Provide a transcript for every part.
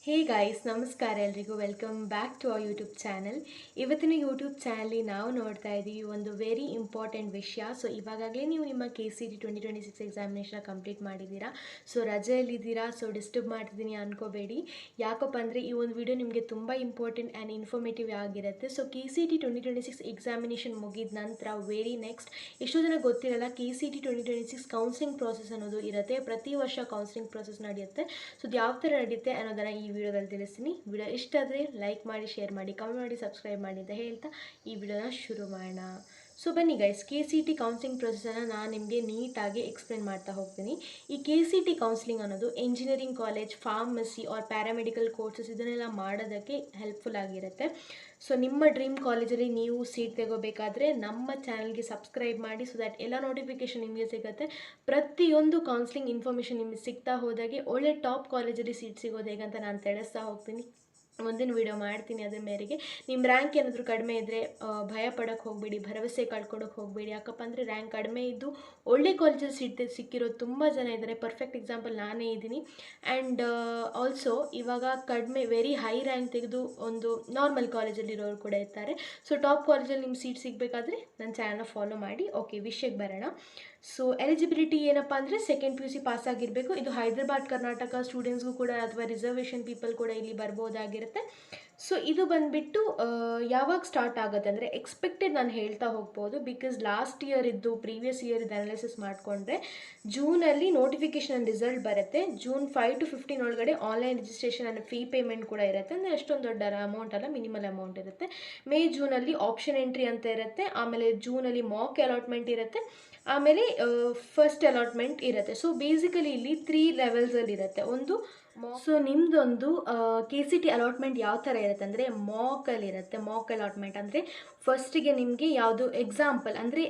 ಹೇ guys, ನಮಸ್ಕಾರ ಎಲ್ರಿಗೂ. Welcome back to our YouTube channel. ಇವತ್ತಿನ ಯೂಟ್ಯೂಬ್ ಚಾನಲಿ ನಾವು ನೋಡ್ತಾ ಇದ್ದೀವಿ ಒಂದು ವೆರಿ ಇಂಪಾರ್ಟೆಂಟ್ ವಿಷಯ. ಸೊ ಇವಾಗಲೇ ನೀವು ನಿಮ್ಮ KCET 2026 ಎಕ್ಸಾಮಿನೇಷನ್ ಕಂಪ್ಲೀಟ್ ಮಾಡಿದ್ದೀರಾ. ಸೊ ರಜೆಯಲ್ಲಿದ್ದೀರಾ, ಸೊ ಡಿಸ್ಟರ್ಬ್ ಮಾಡ್ತಿದ್ದೀನಿ ಅನ್ಕೋಬೇಡಿ. ಯಾಕಪ್ಪ ಅಂದರೆ ಈ ಒಂದು ವಿಡಿಯೋ ನಿಮಗೆ ತುಂಬ ಇಂಪಾರ್ಟೆಂಟ್ ಆ್ಯಂಡ್ ಇನ್ಫಾರ್ಮೇಟಿವ್ ಆಗಿರುತ್ತೆ. ಸೊ KCET 2026 ಎಕ್ಸಾಮಿನೇಷನ್ ಮುಗಿದ ನಂತರ ವೆರಿ ನೆಕ್ಸ್ಟ್ ಎಷ್ಟೋ ಜನ ಗೊತ್ತಿರಲ್ಲ, KCET 2026 ಕೌನ್ಸಿಲಿಂಗ್ ಪ್ರಾಸೆಸ್ ಅನ್ನೋದು ಇರುತ್ತೆ. ಪ್ರತಿ ವರ್ಷ ಕೌನ್ಸಿಲಿಂಗ್ ಪ್ರಾಸೆಸ್ ನಡೆಯುತ್ತೆ. ಸೊ ಅದು ಯಾವ ಥರ ನಡೆಯುತ್ತೆ ಅನ್ನೋದನ್ನು ಈ ವಿಡಿಯೋದಲ್ಲಿ ತಿಳಿಸ್ತೀನಿ. ವಿಡಿಯೋ ಇಷ್ಟ ಆದರೆ ಲೈಕ್ ಮಾಡಿ, ಶೇರ್ ಮಾಡಿ, ಕಮೆಂಟ್ ಮಾಡಿ, ಸಬ್ಸ್ಕ್ರೈಬ್ ಮಾಡಿ ಅಂತ ಹೇಳ್ತಾ ಈ ವಿಡಿಯೋನ ಶುರು ಮಾಡೋಣ. ಸೊ ಬನ್ನಿ ಗೈಸ್, KCET ಕೌನ್ಸಿಲಿಂಗ್ ಪ್ರೊಸೆಸನ್ನು ನಾನು ನಿಮಗೆ ನೀಟಾಗಿ ಎಕ್ಸ್ಪ್ಲೇನ್ ಮಾಡ್ತಾ ಹೋಗ್ತೀನಿ. ಈ KCET ಕೌನ್ಸಿಲಿಂಗ್ ಅನ್ನೋದು engineering college, pharmacy or paramedical courses ಇದನ್ನೆಲ್ಲ ಮಾಡೋದಕ್ಕೆ ಹೆಲ್ಪ್ಫುಲ್ ಆಗಿರುತ್ತೆ. ಸೊ ನಿಮ್ಮ ಡ್ರೀಮ್ ಕಾಲೇಜಲ್ಲಿ ನೀವು ಸೀಟ್ ತೆಗೋಬೇಕಾದ್ರೆ ನಮ್ಮ ಚಾನಲ್ಗೆ ಸಬ್ಸ್ಕ್ರೈಬ್ ಮಾಡಿ, ಸೊ ದ್ಯಾಟ್ ಎಲ್ಲ ನೋಟಿಫಿಕೇಷನ್ ನಿಮಗೆ ಸಿಗುತ್ತೆ. ಪ್ರತಿಯೊಂದು ಕೌನ್ಸಿಲಿಂಗ್ ಇನ್ಫಾರ್ಮೇಷನ್ ನಿಮಗೆ ಸಿಗ್ತಾ ಹೋದಾಗೆ ಒಳ್ಳೆ ಟಾಪ್ ಕಾಲೇಜಲ್ಲಿ ಸೀಟ್ ಸಿಗೋದು ಹೇಗಂತ ನಾನು ತಿಳಿಸ್ತಾ ಹೋಗ್ತೀನಿ. ಮುಂದಿನ ವಿಡಿಯೋ ಮಾಡ್ತೀನಿ ಅದರ ಮೇರೆಗೆ. ನಿಮ್ಮ ರ್ಯಾಂಕ್ ಏನಾದರೂ ಕಡಿಮೆ ಇದ್ದರೆ ಭಯ ಪಡೋಕ್ಕೆ ಹೋಗಬೇಡಿ, ಭರವಸೆ ಕಳ್ಕೊಡೋಕ್ಕೆ ಹೋಗಬೇಡಿ. ಯಾಕಪ್ಪ ಅಂದರೆ ರ್ಯಾಂಕ್ ಕಡಿಮೆ ಇದ್ದು ಒಳ್ಳೆ ಕಾಲೇಜಲ್ಲಿ ಸೀಟ್ ಸಿಕ್ಕಿರೋ ತುಂಬ ಜನ ಇದ್ದಾರೆ. ಪರ್ಫೆಕ್ಟ್ ಎಕ್ಸಾಂಪಲ್ ನಾನೇ ಇದ್ದೀನಿ. ಆ್ಯಂಡ್ ಆಲ್ಸೋ ಇವಾಗ ಕಡಿಮೆ ವೆರಿ ಹೈ ರ್ಯಾಂಕ್ ತೆಗೆದು ಒಂದು ನಾರ್ಮಲ್ ಕಾಲೇಜಲ್ಲಿರೋರು ಕೂಡ ಇರ್ತಾರೆ. ಸೊ ಟಾಪ್ ಕಾಲೇಜಲ್ಲಿ ನಿಮ್ಮ ಸೀಟ್ ಸಿಗಬೇಕಾದ್ರೆ ನನ್ನ ಚಾನಲ್ನ ಫಾಲೋ ಮಾಡಿ. ಓಕೆ, ವಿಷಯಕ್ಕೆ ಬರೋಣ. ಸೊ ಎಲಿಜಿಬಿಲಿಟಿ ಏನಪ್ಪ ಅಂದರೆ ಸೆಕೆಂಡ್ PUC ಪಾಸ್ ಆಗಿರಬೇಕು. ಇದು ಹೈದರಾಬಾದ್ ಕರ್ನಾಟಕ ಸ್ಟೂಡೆಂಟ್ಸ್ಗೂ ಕೂಡ ಅಥವಾ ರಿಸರ್ವೇಷನ್ ಪೀಪಲ್ ಕೂಡ ಇಲ್ಲಿ ಬರ್ಬೋದಾಗಿರುತ್ತೆ. ಸೊ ಇದು ಬಂದುಬಿಟ್ಟು ಯಾವಾಗ ಸ್ಟಾರ್ಟ್ ಆಗುತ್ತೆ ಅಂದರೆ ಎಕ್ಸ್ಪೆಕ್ಟೆಡ್ ನಾನು ಹೇಳ್ತಾ ಹೋಗ್ಬೋದು. ಬಿಕಾಸ್ ಲಾಸ್ಟ್ ಇಯರ್ ಇದ್ದು ಪ್ರೀವಿಯಸ್ ಇಯರ್ ಇದು ಅನಾಲಿಸಿಸ್ ಮಾಡಿಕೊಂಡ್ರೆ ಜೂನಲ್ಲಿ ನೋಟಿಫಿಕೇಷನ್ ರಿಸಲ್ಟ್ ಬರುತ್ತೆ. June 5 to 15 ಒಳಗಡೆ online registration and fee payment ಕೂಡ ಇರುತ್ತೆ. ಅಂದರೆ ಅಷ್ಟೊಂದು ದೊಡ್ಡ ಅಮೌಂಟ್ ಅಲ್ಲ, ಮಿನಿಮಲ್ ಅಮೌಂಟ್ ಇರುತ್ತೆ. ಮೇ ಜೂನಲ್ಲಿ ಆಪ್ಷನ್ ಎಂಟ್ರಿ ಅಂತ ಇರುತ್ತೆ. ಆಮೇಲೆ ಜೂನಲ್ಲಿ ಮಾಕ್ ಅಲಾಟ್ಮೆಂಟ್ ಇರುತ್ತೆ. ಆಮೇಲೆ ಫಸ್ಟ್ ಅಲಾಟ್ಮೆಂಟ್ ಇರುತ್ತೆ. ಸೊ ಬೇಸಿಕಲಿ ಇಲ್ಲಿ 3 ಲೆವೆಲ್ಸಲ್ಲಿ ಇರುತ್ತೆ. ಒಂದು ಸೊ ನಿಮ್ಮದೊಂದು KCET ಅಲಾಟ್ಮೆಂಟ್ ಯಾವ ಥರ ಇರುತ್ತೆ ಅಂದರೆ ಮಾಕಲ್ಲಿರುತ್ತೆ. ಮಾಕ್ ಅಲಾಟ್ಮೆಂಟ್ ಅಂದರೆ ಫಸ್ಟಿಗೆ ನಿಮಗೆ ಯಾವುದು ಎಕ್ಸಾಂಪಲ್ ಅಂದರೆ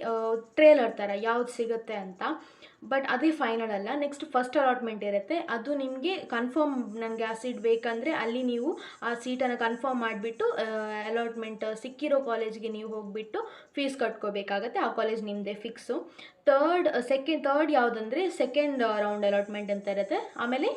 ಟ್ರೇಲರ್ ಥರ ಯಾವ್ದು ಸಿಗುತ್ತೆ ಅಂತ, ಬಟ್ ಅದೇ ಫೈನಲ್ ಅಲ್ಲ. ನೆಕ್ಸ್ಟ್ ಫಸ್ಟ್ ಅಲಾಟ್ಮೆಂಟ್ ಇರುತ್ತೆ. ಅದು ನಿಮಗೆ ಕನ್ಫರ್ಮ್, ನನಗೆ ಆ ಸೀಟ್ ಬೇಕಂದರೆ ಅಲ್ಲಿ ನೀವು ಆ ಸೀಟನ್ನು ಕನ್ಫರ್ಮ್ ಮಾಡಿಬಿಟ್ಟು ಅಲಾಟ್ಮೆಂಟ್ ಸಿಕ್ಕಿರೋ ಕಾಲೇಜ್ಗೆ ನೀವು ಹೋಗಿಬಿಟ್ಟು ಫೀಸ್ ಕಟ್ಕೋಬೇಕಾಗತ್ತೆ. ಆ ಕಾಲೇಜ್ ನಿಮ್ಮದೇ ಫಿಕ್ಸು. ಥರ್ಡ್ ಯಾವುದಂದರೆ ಸೆಕೆಂಡ್ ರೌಂಡ್ ಅಲಾಟ್ಮೆಂಟ್ ಅಂತ ಇರುತ್ತೆ. ಆಮೇಲೆ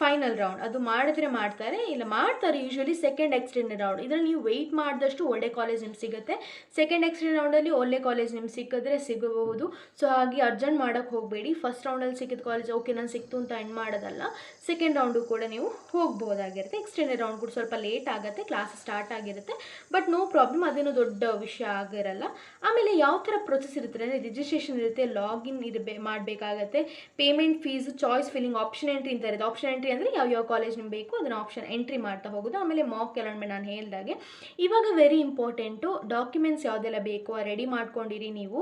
ಫೈನಲ್ ರೌಂಡ್ ಅದು ಮಾಡಿದ್ರೆ ಮಾಡ್ತಾರೆ, ಇಲ್ಲ ಮಾಡ್ತಾರೆ ಯೂಶ್ವಲಿ ಸೆಕೆಂಡ್ ಎಕ್ಸ್ಟೆಂಡೆಡ್ ರೌಂಡ್. ಇದರಲ್ಲಿ ನೀವು ವೆಯ್ಟ್ ಮಾಡಿದಷ್ಟು ಒಳ್ಳೆ ಕಾಲೇಜ್ ನಿಮ್ಗೆ ಸಿಗುತ್ತೆ. ಸೆಕೆಂಡ್ ಎಕ್ಸ್ಟೆಂಡೆಡ್ ರೌಂಡಲ್ಲಿ ಒಳ್ಳೆ ಕಾಲೇಜ್ ನಿಮ್ಗೆ ಸಿಕ್ಕಿದ್ರೆ ಸಿಗಬಹುದು. ಸೊ ಹಾಗೆ ಅರ್ಜೆಂಟ್ ಮಾಡೋಕ್ಕೆ ಹೋಗಬೇಡಿ. ಫಸ್ಟ್ ರೌಂಡಲ್ಲಿ ಸಿಕ್ಕಿದ ಕಾಲೇಜ್ ಓಕೆ ನಾನು ಸಿಕ್ತು ಅಂತ ಎಂಡ್ ಮಾಡೋದಲ್ಲ. ಸೆಕೆಂಡ್ ರೌಂಡು ಕೂಡ ನೀವು ಹೋಗ್ಬೋದಾಗಿರುತ್ತೆ. ಎಕ್ಸ್ಟೆಂಡೆಡ್ ರೌಂಡ್ ಕೂಡ ಸ್ವಲ್ಪ ಲೇಟ್ ಆಗುತ್ತೆ, ಕ್ಲಾಸ್ ಸ್ಟಾರ್ಟ್ ಆಗಿರುತ್ತೆ, ಬಟ್ ನೋ ಪ್ರಾಬ್ಲಮ್, ಅದೇನು ದೊಡ್ಡ ವಿಷಯ ಆಗಿರಲ್ಲ. ಆಮೇಲೆ ಯಾವ ಥರ ಪ್ರೊಸೆಸ್ ಇರುತ್ತೆ ಅಂದರೆ ರಿಜಿಸ್ಟ್ರೇಷನ್ ಇರುತ್ತೆ, ಲಾಗಿನ್ ಮಾಡಬೇಕಾಗತ್ತೆ, payment fees, choice filling, option entry ಅಂತ ಇರುತ್ತೆ. ಆಪ್ಷನ್ ಎಂಟ್ರಿ ಅಂದರೆ ಯಾವ ಕಾಲೇಜ್ ನಿಮ್ಗೆ ಬೇಕು ಅದನ್ನು ಆಪ್ಷನ್ ಎಂಟ್ರಿ ಮಾಡ್ತಾ ಹೋಗೋದು. ಆಮೇಲೆ ಮಾಕ್ ಅಲಾಟ್ಮೆಂಟ್ ನಾನು ಹೇಳಿದಾಗೆ. ಇವಾಗ ವೆರಿ ಇಂಪಾರ್ಟೆಂಟು, ಡಾಕ್ಯುಮೆಂಟ್ಸ್ ಯಾವುದೆಲ್ಲ ಬೇಕು ರೆಡಿ ಮಾಡ್ಕೊಂಡಿರಿ ನೀವು.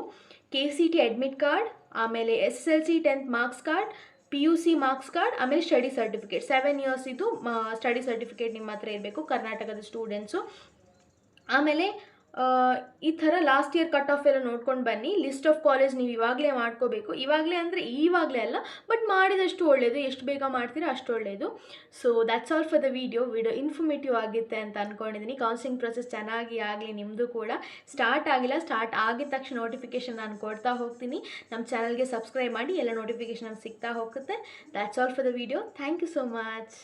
KCET ಅಡ್ಮಿಟ್ ಕಾರ್ಡ್, ಆಮೇಲೆ SSLC 10th marks card, PUC marks card, ಆಮೇಲೆ ಸ್ಟಡಿ ಸರ್ಟಿಫಿಕೇಟ್ 7 ಇಯರ್ಸ್ ಇದು ಸ್ಟಡಿ ಸರ್ಟಿಫಿಕೇಟ್ ನಿಮ್ಮ ಹತ್ರ ಇರಬೇಕು, ಕರ್ನಾಟಕದ ಸ್ಟೂಡೆಂಟ್ಸು. ಆಮೇಲೆ ಈ ಥರ ಲಾಸ್ಟ್ ಇಯರ್ ಕಟ್ ಆಫ್ ಎಲ್ಲ ನೋಡ್ಕೊಂಡು ಬನ್ನಿ. ಲಿಸ್ಟ್ ಆಫ್ ಕಾಲೇಜ್ ನೀವು ಇವಾಗಲೇ ಮಾಡ್ಕೋಬೇಕು. ಇವಾಗಲೇ ಅಂದರೆ ಇವಾಗಲೇ ಅಲ್ಲ, ಬಟ್ ಮಾಡಿದಷ್ಟು ಒಳ್ಳೆಯದು. ಎಷ್ಟು ಬೇಗ ಮಾಡ್ತೀರಾ ಅಷ್ಟು ಒಳ್ಳೆಯದು. So that's all for the video informative ಆಗುತ್ತೆ ಅಂತ ಅಂದ್ಕೊಂಡಿದ್ದೀನಿ. ಕೌನ್ಸಿಲಿಂಗ್ ಪ್ರೊಸೆಸ್ ಚೆನ್ನಾಗಿ ಆಗಲಿ. ನಿಮ್ಮದು ಕೂಡ ಸ್ಟಾರ್ಟ್ ಆಗಿಲ್ಲ, ಸ್ಟಾರ್ಟ್ ಆಗಿದ ತಕ್ಷಣ ನೋಟಿಫಿಕೇಷನ್ ನಾನು ಕೊಡ್ತಾ ಹೋಗ್ತೀನಿ. ನಮ್ಮ ಚಾನಲ್ಗೆ ಸಬ್ಸ್ಕ್ರೈಬ್ ಮಾಡಿ, ಎಲ್ಲ ನೋಟಿಫಿಕೇಷನ್ ಸಿಗ್ತಾ ಹೋಗುತ್ತೆ. That's all for the video. Thank you so much.